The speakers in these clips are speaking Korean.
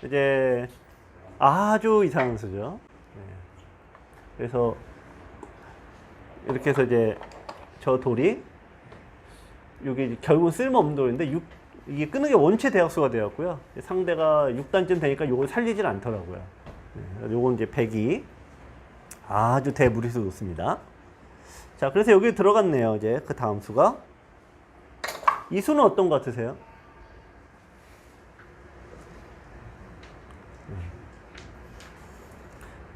이제 아주 이상한 수죠. 그래서 이렇게 해서 이제 저 돌이 이게 결국은 쓸모없는 돌인데 이게 끄는 게 원체 대각수가 되었고요. 상대가 6단쯤 되니까 이걸 살리질 않더라고요. 요건 이제 100이 아주 대무리수 좋습니다. 자, 그래서 여기 들어갔네요. 이제 그 다음 수가 이 수는 어떤 것 같으세요?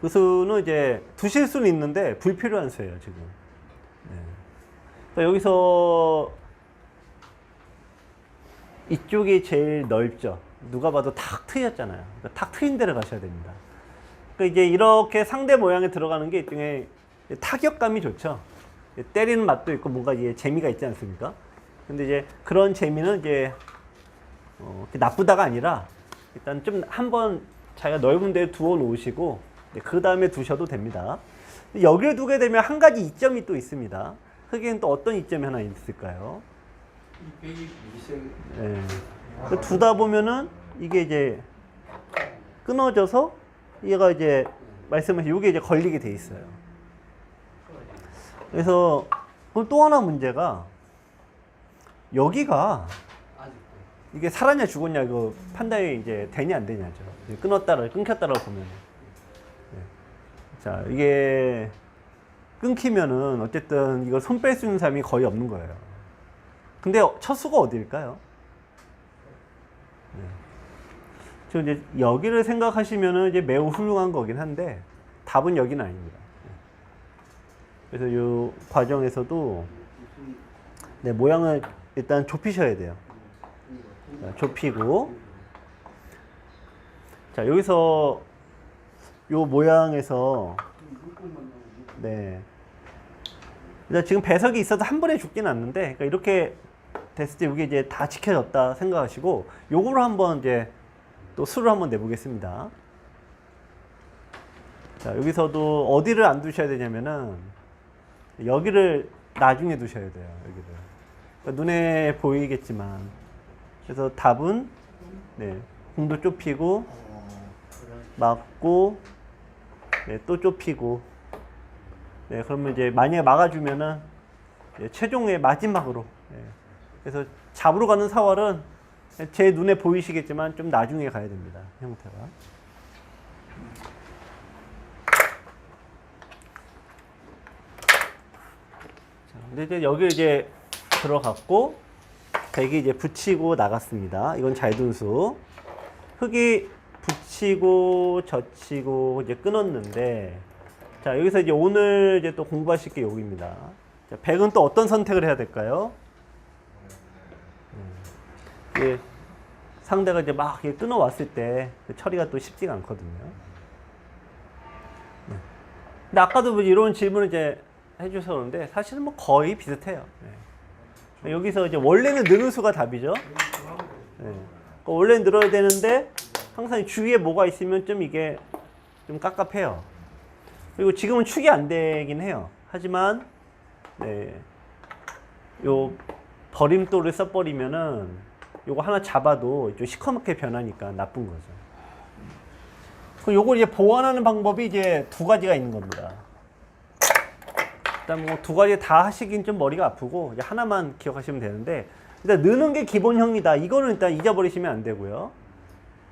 그 수는 이제 두실 수는 있는데 불필요한 수예요, 지금. 그러니까 여기서 이쪽이 제일 넓죠. 누가 봐도 탁 트였잖아요. 그러니까 탁 트인 데를 가셔야 됩니다. 그러니까 이제 이렇게 상대 모양에 들어가는 게 일종의 타격감이 좋죠. 때리는 맛도 있고 뭔가 이게 재미가 있지 않습니까? 근데 이제 그런 재미는 이제 나쁘다가 아니라 일단 좀 한번 자기가 넓은 데에 두어 놓으시고 그 다음에 두셔도 됩니다. 여기를 두게 되면 한 가지 이점이 또 있습니다. 흑에는 또 어떤 이점이 하나 있을까요? 네. 두다 보면은 이게 이제 끊어져서 얘가 이제 말씀하신 이게 이제 걸리게 돼 있어요. 그래서 그럼 또 하나 문제가 여기가 이게 살았냐 죽었냐 이거 판단이 이제 되냐 안 되냐죠. 끊겼다라고 보면. 자, 이게 끊기면은 어쨌든 이걸 손 뺄 수 있는 사람이 거의 없는 거예요. 근데 첫 수가 어디일까요? 저 이제 여기를 생각하시면은 이제 매우 훌륭한 거긴 한데 답은 여기는 아닙니다. 그래서 이 과정에서도 모양을 일단 좁히셔야 돼요. 자, 좁히고 자, 여기서 요 모양에서 일단 지금 배석이 있어서 한 번에 죽지는 않는데 그러니까 이렇게 됐을 때 이게 이제 다 지켜졌다 생각하시고 요거로 한번 이제 또 수를 한번 내보겠습니다. 자, 여기서도 어디를 안 두셔야 되냐면은 여기를 나중에 두셔야 돼요. 여기를. 그러니까 눈에 보이겠지만 그래서 답은 공도 좁히고 막고 또 좁히고 그러면 이제 만약에 막아주면은 최종의 마지막으로 그래서 잡으러 가는 사활은 제 눈에 보이시겠지만 좀 나중에 가야 됩니다. 형태가. 자, 근데 이제 여기 이제 들어갔고 백이 이제 붙이고 나갔습니다. 이건 잘 둔 수. 흑이 붙이고 젖히고 이제 끊었는데 자, 여기서 이제 오늘 이제 또 공부하실 게 여기입니다. 자, 백은 또 어떤 선택을 해야 될까요? 상대가 이제 막 끊어왔을 때 그 처리가 또 쉽지가 않거든요. 근데 아까도 뭐 이런 질문을 이제 해주셔서 그런데 사실은 뭐 거의 비슷해요. 여기서 이제 원래는 느는 수가 답이죠. 원래는 늘어야 되는데 항상 주위에 뭐가 있으면 좀 이게 좀 깝깝해요. 그리고 지금은 축이 안 되긴 해요. 하지만 요 버림돌을 써버리면은 요거 하나 잡아도 좀 시커멓게 변하니까 나쁜 거죠. 그럼 요걸 이제 보완하는 방법이 이제 두 가지가 있는 겁니다. 일단 뭐 두 가지 다 하시긴 좀 머리가 아프고 이제 하나만 기억하시면 되는데 일단 느는 게 기본형이다. 이거는 일단 잊어버리시면 안 되고요.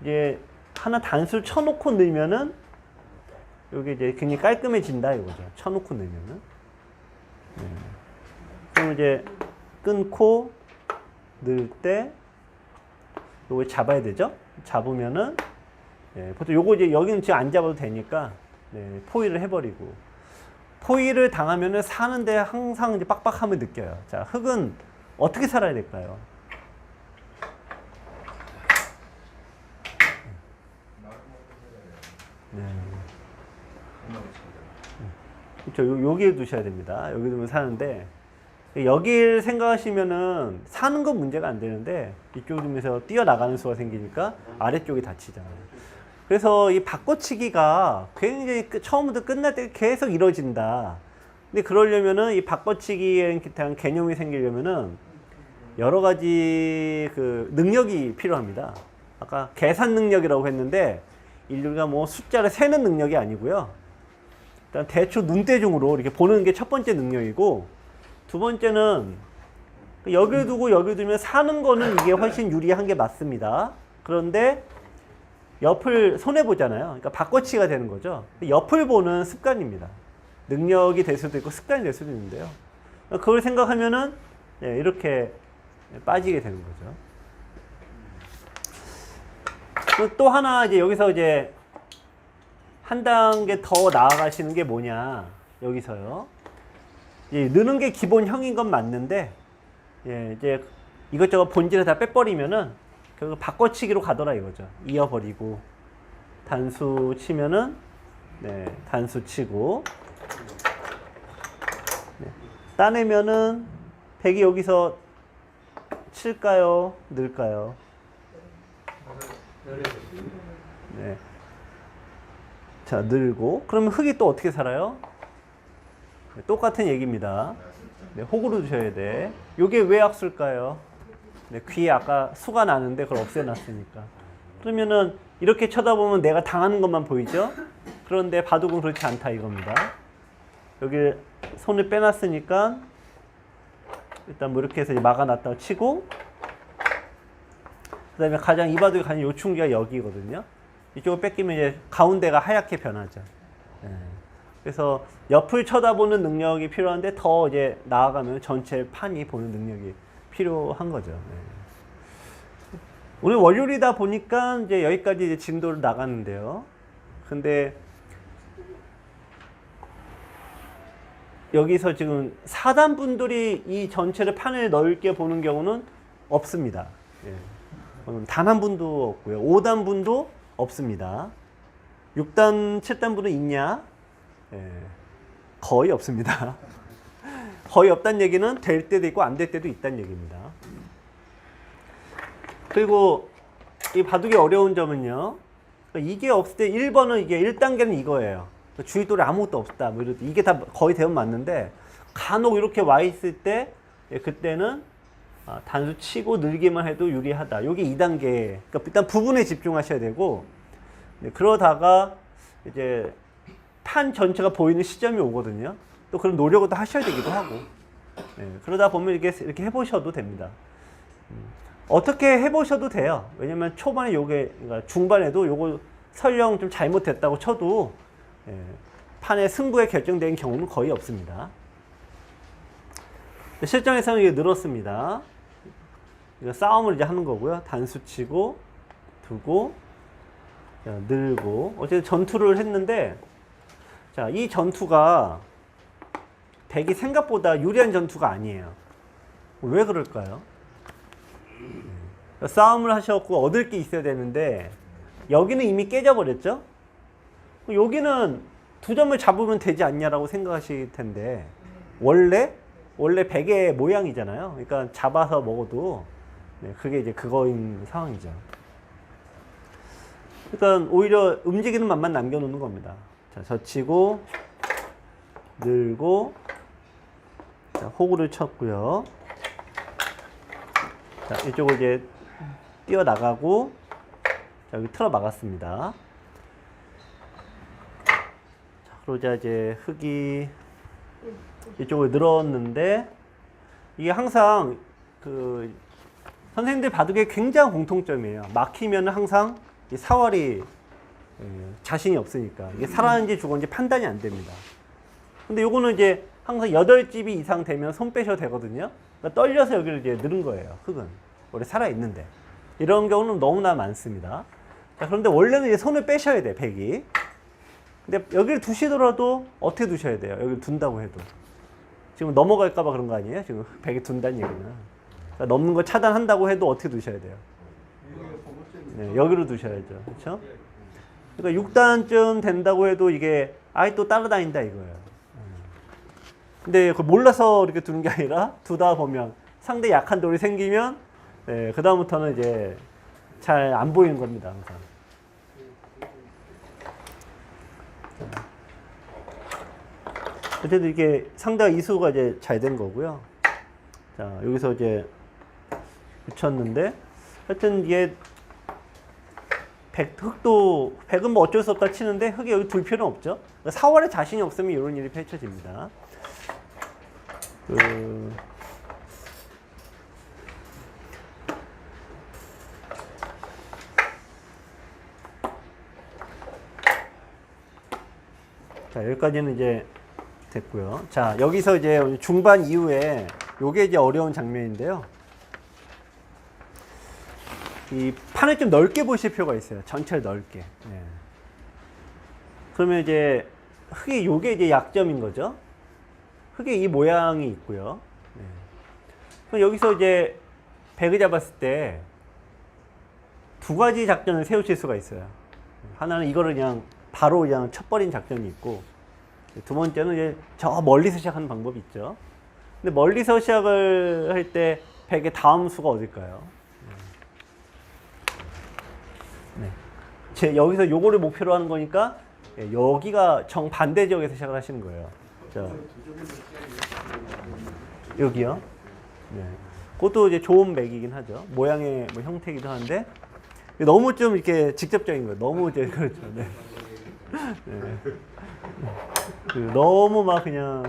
이제 하나 단수를 쳐놓고 넣으면은 여기 이제 굉장히 깔끔해진다 이거죠. 쳐놓고 넣으면은. 그럼 이제 끊고 넣을 때 요거 잡아야 되죠. 잡으면은 보통 요거 이제 여기는 지금 안 잡아도 되니까 포위를 해버리고 포위를 당하면은 사는데 항상 이제 빡빡함을 느껴요. 자, 흑은 어떻게 살아야 될까요? 그렇죠. 여기에 두셔야 됩니다. 여기 두면 사는데 여기를 생각하시면은 사는 건 문제가 안 되는데 이쪽 두면서 뛰어나가는 수가 생기니까 아래쪽이 다치잖아요. 그래서 이 바꿔치기가 굉장히 처음부터 끝날 때 계속 이루어진다. 근데 그러려면은 이 바꿔치기에 대한 개념이 생기려면은 여러 가지 그 능력이 필요합니다. 아까 계산 능력이라고 했는데 인류가 뭐 숫자를 세는 능력이 아니고요. 일단 대충 눈대중으로 이렇게 보는 게 첫 번째 능력이고, 두 번째는 여기 두고 여기 두면 사는 거는 이게 훨씬 유리한 게 맞습니다. 그런데 옆을 손해 보잖아요. 그러니까 바꿔치기가 되는 거죠. 옆을 보는 습관입니다. 능력이 될 수도 있고 습관이 될 수도 있는데요. 그걸 생각하면은 이렇게 빠지게 되는 거죠. 또 하나 이제 여기서 이제 한 단계 더 나아가시는 게 뭐냐, 여기서요. 느는 게 기본형인 건 맞는데, 이제 이것저것 본질을 다 빼버리면은 결국 바꿔치기로 가더라 이거죠. 이어버리고 단수 치면은 단수 치고, 따내면은 100이 여기서 칠까요? 늘까요? 네. 자, 늘고. 그러면 흙이 또 어떻게 살아요? 똑같은 얘기입니다. 호구로 두셔야 돼. 요게 왜 악수일까요? 귀에 아까 수가 나는데 그걸 없애놨으니까. 그러면은 이렇게 쳐다보면 내가 당하는 것만 보이죠? 그런데 바둑은 그렇지 않다 이겁니다. 여기 손을 빼놨으니까 일단 뭐 이렇게 해서 막아놨다고 치고, 그 다음에 가장 이 바둑이 가장 요충지가 여기거든요. 이쪽을 뺏기면 이제 가운데가 하얗게 변하죠. 그래서 옆을 쳐다보는 능력이 필요한데 더 이제 나아가면 전체 판이 보는 능력이 필요한 거죠. 오늘 월요일이다 보니까 이제 여기까지 이제 진도를 나갔는데요. 근데 여기서 지금 4단 분들이 이 전체를 판을 넓게 보는 경우는 없습니다. 단 한 분도 없고요. 5단 분도 없습니다. 6단, 7단 분은 있냐? 거의 없습니다. 거의 없다는 얘기는 될 때도 있고 안 될 때도 있다는 얘기입니다. 그리고 이 바둑이 어려운 점은요, 이게 없을 때 1번은 이게 1단계는 이거예요. 주위돌에 아무것도 없다. 뭐 이게 다 거의 대부분 맞는데, 간혹 이렇게 와 있을 때 그때는 단수 치고 늘기만 해도 유리하다. 이게 2단계. 그러니까 일단 부분에 집중하셔야 되고, 그러다가 이제 판 전체가 보이는 시점이 오거든요. 또 그런 노력을 또 하셔야 되기도 하고. 그러다 보면 이렇게 해보셔도 됩니다. 어떻게 해보셔도 돼요. 왜냐면 초반에 그러니까 중반에도 요거 설령 좀 잘못됐다고 쳐도 판의 승부에 결정된 경우는 거의 없습니다. 실전에서는 이게 늘었습니다. 이거 싸움을 이제 하는 거고요. 단수 치고, 두고, 늘고. 어쨌든 전투를 했는데, 자, 이 전투가 백이 생각보다 유리한 전투가 아니에요. 왜 그럴까요? 싸움을 하셨고 얻을 게 있어야 되는데, 여기는 이미 깨져버렸죠? 여기는 두 점을 잡으면 되지 않냐라고 생각하실 텐데, 원래 백의 모양이잖아요. 그러니까 잡아서 먹어도 그게 이제 그거인 상황이죠. 그러니까 오히려 움직이는 맛만 남겨놓는 겁니다. 자, 젖히고, 늘고, 자, 호구를 쳤고요. 자, 이쪽을 이제 뛰어나가고, 자, 여기 틀어 막았습니다. 자, 그러자 이제 흙이 이쪽을 늘었는데, 이게 항상 그 선생님들 바둑의 굉장한 공통점이에요. 막히면 항상 이 사활이 자신이 없으니까 이게 살았는지 죽었는지 판단이 안 됩니다. 근데 요거는 이제 항상 8집이 이상 되면 손 빼셔도 되거든요. 그러니까 떨려서 여기를 이제 늘은 거예요. 흙은 원래 살아 있는데 이런 경우는 너무나 많습니다. 자, 그런데 원래는 이제 손을 빼셔야 돼, 백이. 근데 여기를 두시더라도 어떻게 두셔야 돼요? 여기를 둔다고 해도 지금 넘어갈까봐 그런 거 아니에요? 지금 백이 둔다는 얘기는. 그러니까 넘는 거 차단한다고 해도 어떻게 두셔야 돼요? 네, 여기로 두셔야죠. 그렇죠? 그러니까 6단쯤 된다고 해도 이게 아예 또 따라다닌다 이거예요. 근데 그걸 몰라서 이렇게 두는 게 아니라 두다 보면 상대 약한 돌이 생기면 그 다음부터는 이제 잘 안 보이는 겁니다. 항상. 어쨌든 이게 상대가 이수가 이제 잘 된 거고요. 자, 여기서 이제 붙였는데 하여튼 이게 백은 뭐 어쩔 수 없다 치는데 흑이 여기 둘 필요는 없죠. 4월에 자신이 없으면 이런 일이 펼쳐집니다. 자, 여기까지는 이제 됐고요. 자, 여기서 이제 중반 이후에 요게 이제 어려운 장면인데요. 이 판을 좀 넓게 보실 필요가 있어요. 전체를 넓게. 네. 그러면 이제 흑이 요게 이제 약점인 거죠. 흑의 이 모양이 있고요. 네. 그럼 여기서 이제 백을 잡았을 때 두 가지 작전을 세우실 수가 있어요. 하나는 이거를 그냥 바로 그냥 쳐버린 작전이 있고, 두 번째는 이제 저 멀리서 시작하는 방법이 있죠. 근데 멀리서 시작을 할 때 백의 다음 수가 어딜까요? 네. 여기서 요거를 목표로 하는 거니까 여기가 정반대 지역에서 시작을 하시는 거예요. 자, 여기요. 네. 그것도 이제 좋은 맥이긴 하죠. 모양의 뭐 형태이기도 한데 너무 좀 이렇게 직접적인 거예요. 너무 이제 그렇죠. 네. 네. 너무 막 그냥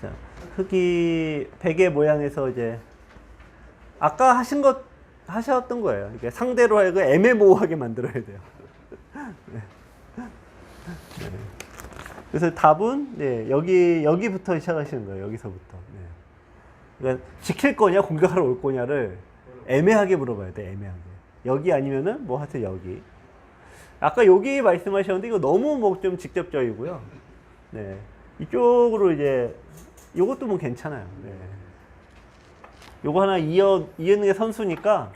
자, 흑이 백의 모양에서 이제 아까 하셨던 거예요. 이게 상대로 하여금 애매모호하게 만들어야 돼요. 네. 네. 그래서 답은 네, 여기부터 시작하시는 거예요. 여기서부터. 네. 그러니까 지킬 거냐 공격하러 올 거냐를 애매하게 물어봐야 돼. 애매하게. 여기 아니면은 뭐 하여튼 여기. 아까 여기 말씀하셨는데 이거 너무 뭐 좀 직접적이고요. 네. 이쪽으로 이제 요것도 뭐 괜찮아요. 네. 요거 하나 이어는 게 선수니까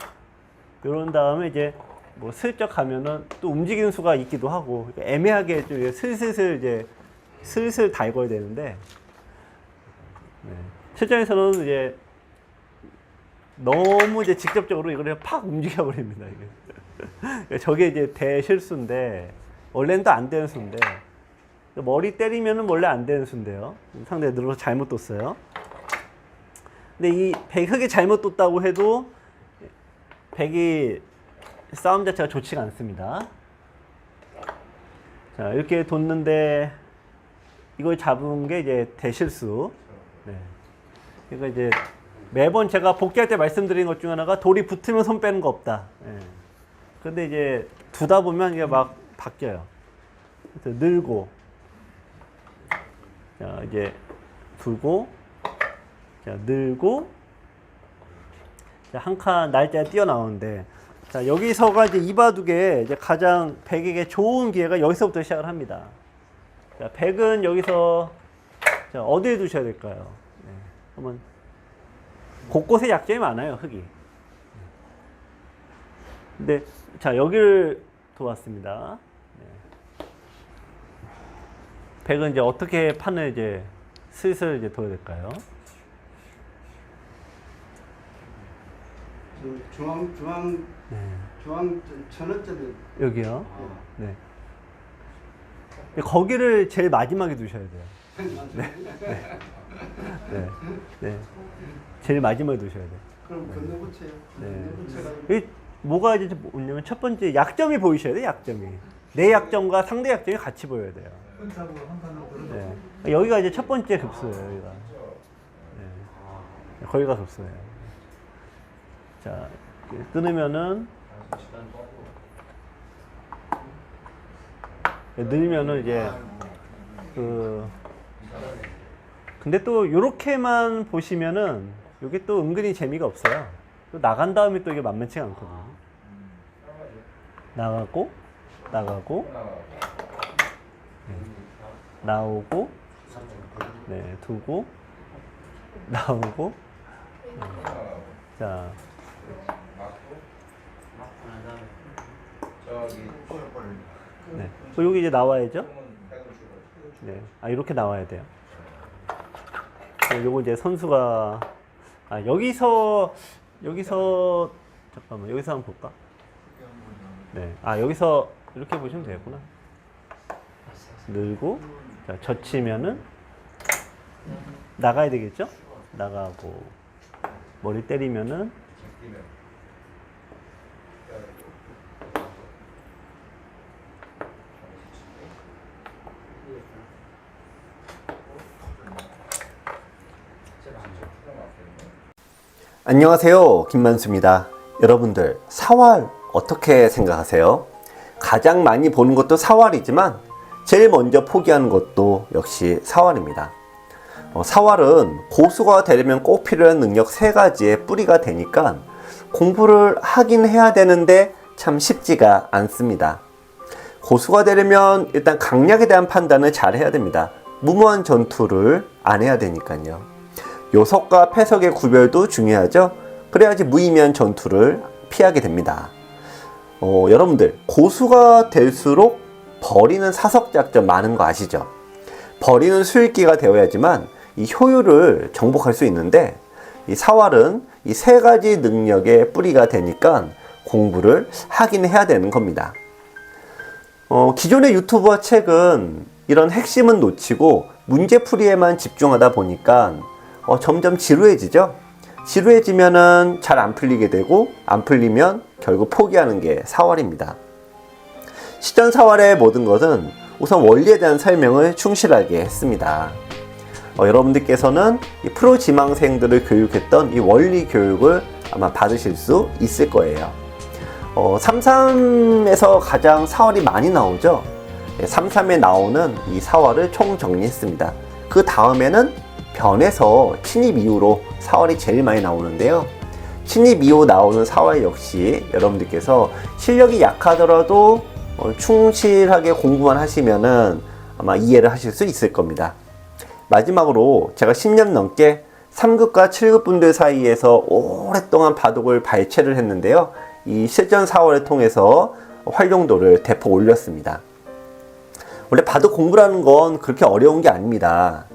요런 다음에 이제 뭐 슬쩍 가면은 또 움직이는 수가 있기도 하고 애매하게 좀 슬슬 달궈야 되는데 네. 실전에서는 이제 너무 이제 직접적으로 이걸 팍 움직여 버립니다. 이게 저게 이제 대실수인데 원래는 또 안 되는 수인데 머리 때리면은 원래 안 되는 수인데요. 상대가 늘어서 잘못 뒀어요. 근데 이 흑이 잘못 뒀다고 해도 백이 싸움 자체가 좋지가 않습니다. 자, 이렇게 뒀는데 이걸 잡은 게 이제 대실수. 네. 그러니까 이제 매번 제가 복귀할 때 말씀드린 것 중 하나가 돌이 붙으면 손 빼는 거 없다. 네. 근데 이제 두다 보면 이게 막 바뀌어요. 그래서 늘고, 자, 이제 두고, 자, 늘고, 자, 한 칸 날짜에 뛰어나오는데, 자, 여기서가 이제 이 바둑에 이제 가장 백에게 좋은 기회가 여기서부터 시작을 합니다. 자, 백은 여기서 자, 어디에 두셔야 될까요? 네. 한번 곳곳에 약점이 많아요, 흑이. 근데 자, 여기를 두었습니다. 네. 백은 이제 어떻게 판을 이제 슬슬 이제 둬야 될까요? 중앙 전원점에 여기요. 네. 거기를 제일 마지막에 두셔야 돼요. 네. 네. 네. 네. 제일 마지막에 두셔야 돼요. 그럼 건너붙여요. 네. 뭐가 이제 뭐냐면 첫 번째 약점이 보이셔야 돼요. 약점이. 내 약점과 상대 약점이 같이 보여야 돼요. 네. 여기가 이제 첫 번째 급수예요. 여기가. 네. 거기가 급수예요. 자, 끊으면은 늘면은 이제 근데 또 요렇게만 보시면은 이게 또 은근히 재미가 없어요. 또 나간 다음에 또 이게 만만치가 않거든요. 나가고 네. 나오고 네, 두고 나오고 네. 자 네. 여기 이제 나와야죠. 네. 아, 이렇게 나와야 돼요. 요거 이제 선수가 여기서 잠깐만 여기서 한번 볼까? 네. 여기서 이렇게 보시면 되겠구나. 늘고 자, 젖히면은 나가야 되겠죠? 나가고 머리 때리면은 안녕하세요, 김만수입니다. 여러분들, 사활 어떻게 생각하세요? 가장 많이 보는 것도 사활이지만 제일 먼저 포기하는 것도 역시 사활입니다. 사활은 고수가 되려면 꼭 필요한 능력 3가지의 뿌리가 되니까 공부를 하긴 해야 되는데 참 쉽지가 않습니다. 고수가 되려면 일단 강약에 대한 판단을 잘 해야 됩니다. 무모한 전투를 안 해야 되니까요. 요석과 패석의 구별도 중요하죠. 그래야지 무의미한 전투를 피하게 됩니다. 여러분들, 고수가 될수록 버리는 사석작전 많은 거 아시죠? 버리는 수익기가 되어야지만 이 효율을 정복할 수 있는데, 이 사활은 이 3가지 능력의 뿌리가 되니까 공부를 하긴 해야 되는 겁니다. 기존의 유튜브와 책은 이런 핵심은 놓치고 문제풀이에만 집중하다 보니까 점점 지루해지죠. 지루해지면은 잘 안 풀리게 되고, 안 풀리면 결국 포기하는 게 사활입니다. 시전 사활의 모든 것은 우선 원리에 대한 설명을 충실하게 했습니다. 여러분들께서는 이 프로 지망생들을 교육했던 이 원리 교육을 아마 받으실 수 있을 거예요. 33에서 가장 사활이 많이 나오죠. 33에 나오는 이 사활을 총 정리했습니다. 그 다음에는 변에서 친입 이후로 사활이 제일 많이 나오는데요. 친입 이후 나오는 사활 역시 여러분들께서 실력이 약하더라도 충실하게 공부만 하시면은 아마 이해를 하실 수 있을 겁니다. 마지막으로 제가 10년 넘게 3급과 7급 분들 사이에서 오랫동안 바둑을 발췌를 했는데요. 이 실전 사활을 통해서 활용도를 대폭 올렸습니다. 원래 바둑 공부라는 건 그렇게 어려운 게 아닙니다.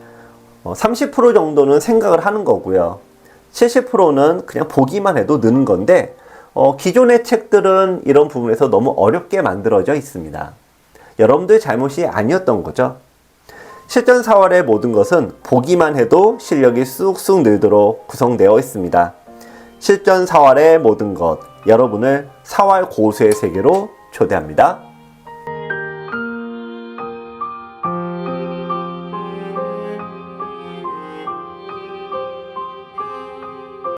30% 정도는 생각을 하는 거고요. 70%는 그냥 보기만 해도 느는 건데, 기존의 책들은 이런 부분에서 너무 어렵게 만들어져 있습니다. 여러분들의 잘못이 아니었던 거죠. 실전 사활의 모든 것은 보기만 해도 실력이 쑥쑥 늘도록 구성되어 있습니다. 실전 사활의 모든 것, 여러분을 사활 고수의 세계로 초대합니다.